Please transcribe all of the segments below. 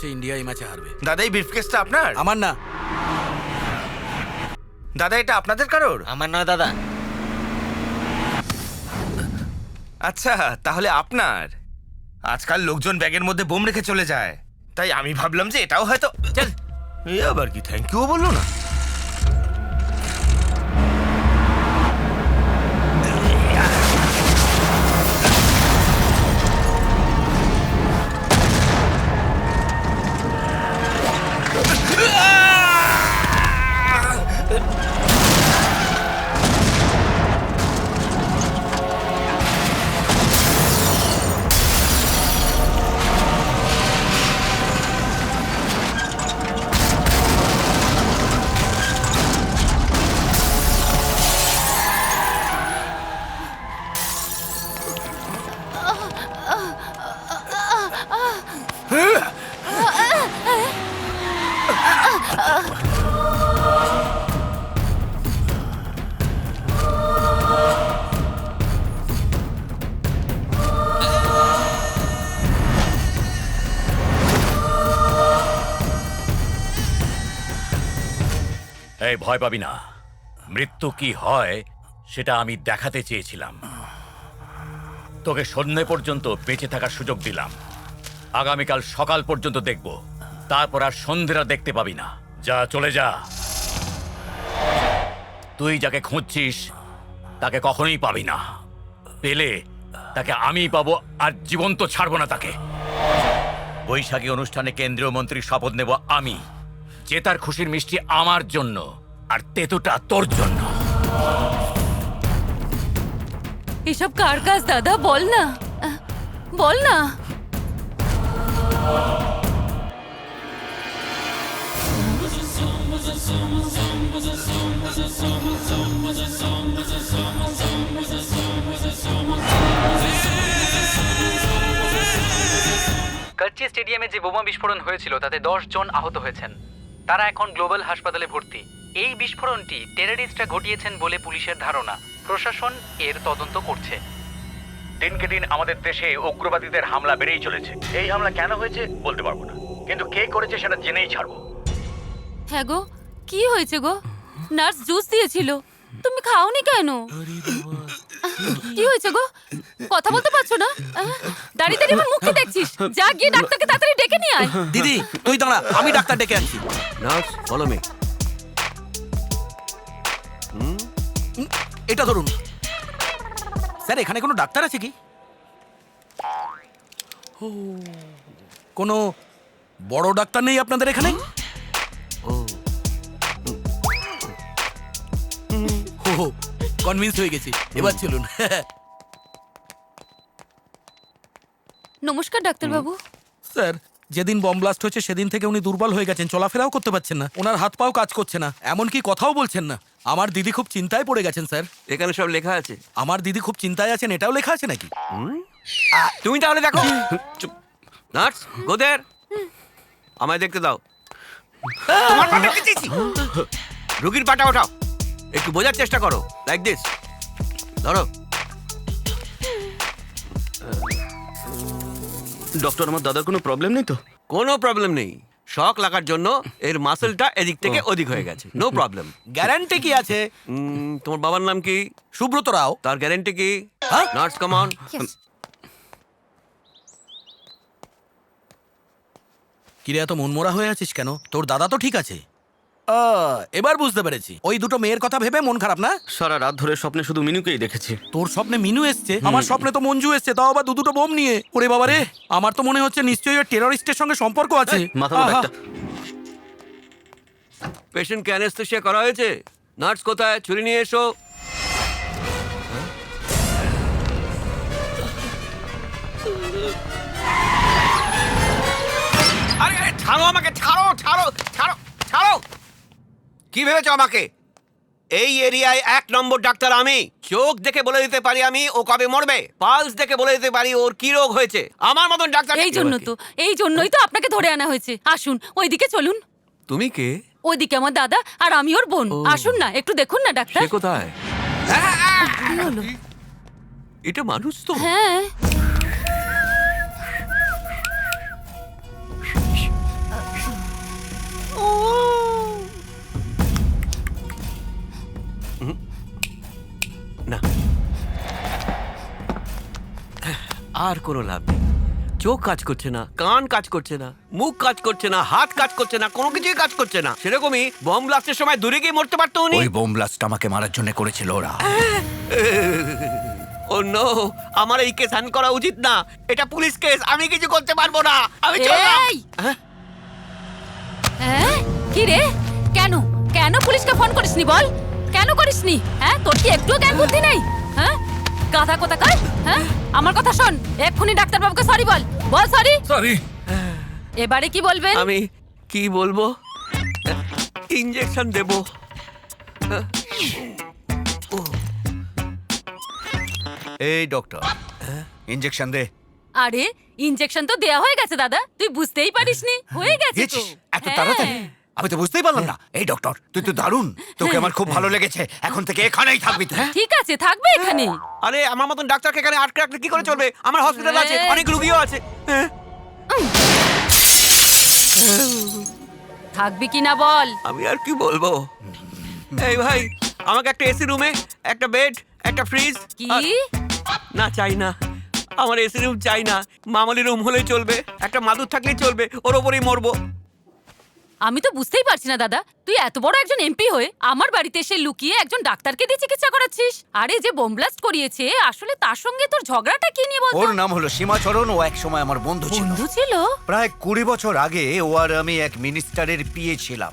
হচ্ছে ইন্ডিয়া এই ম্যাচে হারবে। দাদা এই ব্রিফকেসটা আপনার? আমার না। দাদা এটা আপনাদের কারোর? আমার নয় দাদা। আচ্ছা তাহলে আপনার। আজকাল লোকজন ব্যাগের মধ্যে বোম রেখে চলে যায়, তাই আমি ভাবলাম যে এটাও হয়তো। চল, এ আবার কি থ্যাংক ইউ বললো না? এই ভয় পাবি না। মৃত্যু কি হয় সেটা আমি দেখাতে চেয়েছিলাম। তোকে সন্ধ্যে পর্যন্ত বেঁচে থাকার সুযোগ দিলাম। আগামীকাল সকাল পর্যন্ত দেখব, তারপর আর সন্ধ্যেরা দেখতে পাবি না। যা, চলে যা। তুই যাকে খুঁজছিস তাকে কখনোই পাবি না। পেলে তাকে আমিই পাবো, আর জীবন্ত ছাড়বো না তাকে। বৈশাখী অনুষ্ঠানে কেন্দ্রীয় মন্ত্রীর শপথ নেব আমি। জেতার খুশির মিষ্টি আমার জন্য, আর তেতুটা তোর জন্য। এসব কার কাজ দাদা? বল না, বল না। কচ্চি স্টেডিয়ামে যে বোমা বিস্ফোরণ হয়েছিল তাতে 10 জন আহত হয়েছেন। তারা এখন গ্লোবাল হাসপাতালে ভর্তি। এই বিস্ফোরণটি টেররিস্টরা ঘটিয়েছেন বলে পুলিশের ধারণা। প্রশাসন এর তদন্ত করছে। দিনকে দিন আমাদের দেশে উগ্রবাদীদের হামলা বেড়েই চলেছে। এই হামলা কেন হয়েছে বলতে পারবো না, কিন্তু কে করেছে সেটা জেনেই ছাড়বো। হ্যাঁ গো, কি হয়েছে গো? নার্স জুস দিয়েছিল, তুমি খাওনি কেন? কি হয়েছে গো? কথা বলতে পারছো না? দাঁড়িয়ে দাঁড়িয়ে আমার মুখে দেখছিস? যা গিয়ে ডাক্তারকে তাড়াতাড়ি ডেকে নিয়ে আয়। দিদি তুই দাঁড়া, আমি ডাক্তার ডেকে আনছি। Nurse follow me. এটা ধরুন। স্যার এখানে কোনো ডাক্তার আছে কি? কোনো বড় ডাক্তার নেই আপনাদের এখানে? কনভিন্স হয়ে গেছি, এবার চলুন। নমস্কার ডাক্তারবাবু। স্যার যেদিন বম ব্লাস্ট হয়েছে সেদিন থেকে উনি দুর্বল হয়ে গেছেন, চলাফেরাও করতে পারছেন না, ওনার হাত পাও কাজ করছে না, এমনকি কথাও বলছেন না। আমার দিদি খুব চিন্তায় পড়ে গেছেন স্যার। এখানে সব লেখা আছে। আমার দিদি খুব চিন্তায় আছেন, এটাও লেখা আছে নাকি? তুমি তাহলে দেখো। চুপ। নার্স গো দেয়ার। আমায় দেখতে দাও। তোমার পা দেখতে চাইছি। রোগীর পাটা ওঠাও, একটু বোঝার চেষ্টা করো। Like this. ধরো। ডক্টর, আমার দাদার কোনো প্রবলেম নেই তো? কোনো প্রবলেম নেই। শক লাগার জন্য এর মাসেলটা এদিক থেকে ওদিক হয়ে গেছে। No problem. গ্যারান্টি কি আছে? তোমার বাবার নাম কি? সুব্রত রাও। তার গ্যারান্টি কি? হ্যাঁ? Nurse come on. কিরে এত মনমরা হয়ে আছিস কেন? তোর দাদা তো ঠিক আছে। এবার বুঝতে পেরেছি, ওই দুটো মেয়ের কথা ভেবে মন খারাপ না? সারা রাত ধরে স্বপ্নে শুধু মিনুকেই দেখেছি। তোর স্বপ্নে মিনু এসছে, আমার স্বপ্নে তো মঞ্জু এসছে, তাও আবার দুটো বোম নিয়ে। ওরে বাবা রে, আমার তো মনে হচ্ছে নিশ্চয়ই ওই টেররিস্টের সঙ্গে সম্পর্ক আছে। মাথা মোটা আহা। একটা। পেশেন্টকে অ্যানেস্থেসিয়া করা হয়েছে। নার্স কোথায়? ছুরি নিয়ে এসো। আরে আরে ছাড়ো আমাকে, ছাড়ো ছাড়ো ছাড়ো ছাড়ো। কি ভেবেছো আমাকে? এই এরিয়ায় 1 নম্বর ডাক্তার আমি। চোখ দেখে বলে দিতে পারি আমি ও কবে মরবে, পালস দেখে বলে দিতে পারি ওর কি রোগ হয়েছে। আমার মতন ডাক্তার এই জন্যই তো আপনাকে ধরে আনা হয়েছে। আসুন ওইদিকে চলুন। তুমি কে? ওইদিকে আমার দাদা আর আমি ওর বোন। আসুন না, একটু দেখুন না ডাক্তার। সে কোথায়? কি হলো? এটা মানুষ তো? হ্যাঁ। আর কোনো লাভ নেই। চোখ কাজ করছে না, কান কাজ করছে না, মুখ কাজ করছে না, হাত কাজ করছে না, কোনো কিছুই কাজ করছে না। সেরকমই বম ব্লাস্টের সময় দূরে গিয়ে মরতে পারতো উনি। ওই বোম ব্লাস্ট আমাকে মারার জন্য করেছিল ওরা। ও নো, আমার এই কেস হ্যান্ড করা উচিত না। এটা পুলিশ কেস, আমি কিছু করতে পারবো না। আমি চললাম। এই! হ্যাঁ কি রে, কেন কেন পুলিশকে ফোন করিসনি বল? কেন করিসনি? হ্যাঁ তোর কি একটুও জ্ঞান বুদ্ধি নেই? হ্যাঁ গাধা কোথাকার। হ্যাঁ আমার কথা শোন, এক্ষুনি ডাক্তারবাবুকে সরি বল, বল সরি। সরি। এবারে কি বলবেন? আমি কি বলবো? ইঞ্জেকশন দেবো। এই ডক্টর, ইঞ্জেকশন দে। আরে ইনজেকশন তো দেয়া হয়ে গেছে দাদা, তুই বুঝতেই পারিসনি, হয়ে গেছে তো। দিয়েছিস? এত হ্যাঁ। তাড়াতাড়ি? আমি তো বুঝতেই পারলাম না। এই ডক্টর, তুই তো দারুণ, তোকে আমার খুব ভালো লেগেছে। এখন থেকে এখানেই থাকবি তুই। ঠিক আছে, থাকবে এখানে। আরে আমার মতন ডাক্তারকে এখানে আটকে রাখলে কি করে চলবে? আমার হসপিটাল আছে, অনেক রুগীও আছে। থাকবি কি না বল? আমি আর কি বলবো? এই ভাই, আমাকে একটা এসি রুমে, একটা বেড, একটা ফ্রিজ। কি? না চাই না, আমার এসি রুম চাই না। মামুলি রুম হলেই চলবে, একটা মাদুর থাকলেই চলবে, ওর ওপরেই মরবো। আমি তো বুঝতেই পারছি না দাদা, তুই এত বড় একজন এমপি হয়ে আমার বাড়িতে এসে লুকিয়ে একজন ডাক্তারকে দিয়ে চিকিৎসা করাচ্ছিস। আরে যে বোম ব্লাস্ট করিয়েছে আসলে তার সঙ্গে তোর ঝগড়াটা কি নিয়ে বলতো? ওর নাম হলো সীমাচরণ, ও এক সময় আমার বন্ধু ছিল। বন্ধু ছিল? প্রায় 20 বছর আগে ও আর আমি এক মিনিস্টারের পিএ ছিলাম।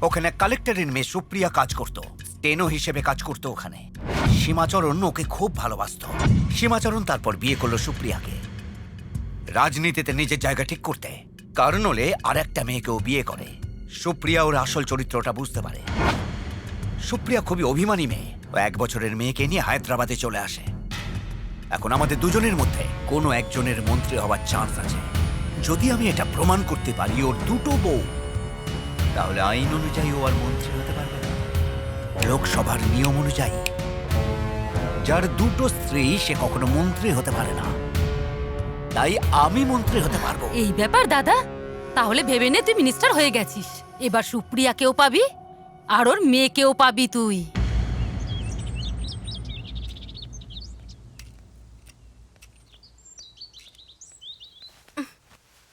ওখানে কালেক্টরের মেয়ে সুপ্রিয়া কাজ করত, স্টেনো হিসেবে কাজ করত ওখানে। সীমাচরণ ওকে খুব ভালোবাসতো। সীমাচরণ তারপর বিয়ে করলো সুপ্রিয়াকে, রাজনীতিতে নিজের জায়গা ঠিক করতে। কারণ হলে আর একটা মেয়েকেও বিয়ে করে। সুপ্রিয়া ওর আসল চরিত্রটা বুঝতে পারে। সুপ্রিয়া খুবই অভিমানী মেয়ে। ও 1 বছরের মেয়েকে নিয়ে হায়দ্রাবাদে চলে আসে। এখন আমাদের দুজনের মধ্যে কোনো একজনের মন্ত্রী হওয়ার চান্স আছে। যদি আমি এটা প্রমাণ করতে পারি ওর 2টো বউ, তাহলে আইন অনুযায়ী ও আর মন্ত্রী হতে পারবে না। লোকসভার নিয়ম অনুযায়ী যার 2টো স্ত্রী সে কখনো মন্ত্রী হতে পারে না। তাই আমি মন্ত্রী হতে পারবো। এই ব্যাপার দাদা, তাহলে ভেবে নে তুই মিনিস্টার হয়ে গেছিস। এবার সুপ্রিয়াকেও পাবি আর ওর মেয়েকেও পাবি তুই।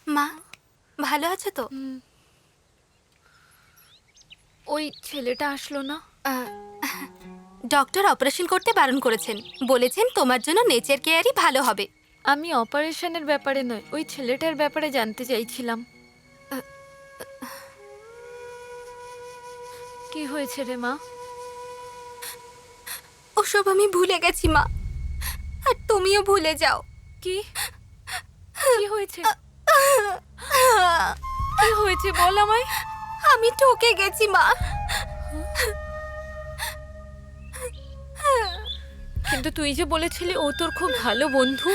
মা ভালো আছো তো? ওই ছেলেটা আসলো না। ডক্টর অপারেশন করতে বারণ করেছেন, বলেছেন তোমার জন্য নেচার কেয়ারই ভালো হবে। আমি অপারেশনের ব্যাপারে নয়, ওই ছেলেটার ব্যাপারে জানতে চাইছিলাম। কি হয়েছে রে মা? ওসব আমি ভুলে গেছি মা, আর তুমিও ভুলে যাও। কি কি হয়েছে? কি হয়েছে বল আমায়। আমি ঠকে গেছি মা। কিন্তু তুই যে বলেছিলি ও তোর খুব ভালো বন্ধু,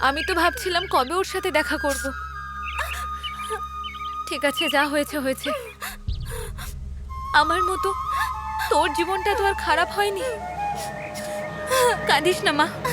আমি তো ভাবছিলাম কবে ওর সাথে দেখা করব। ঠিক আছে, যা হয়েছে হয়েছে। আমার মতো তোর জীবনটা তো আর খারাপ হয়নি। কাঁদিস না মা।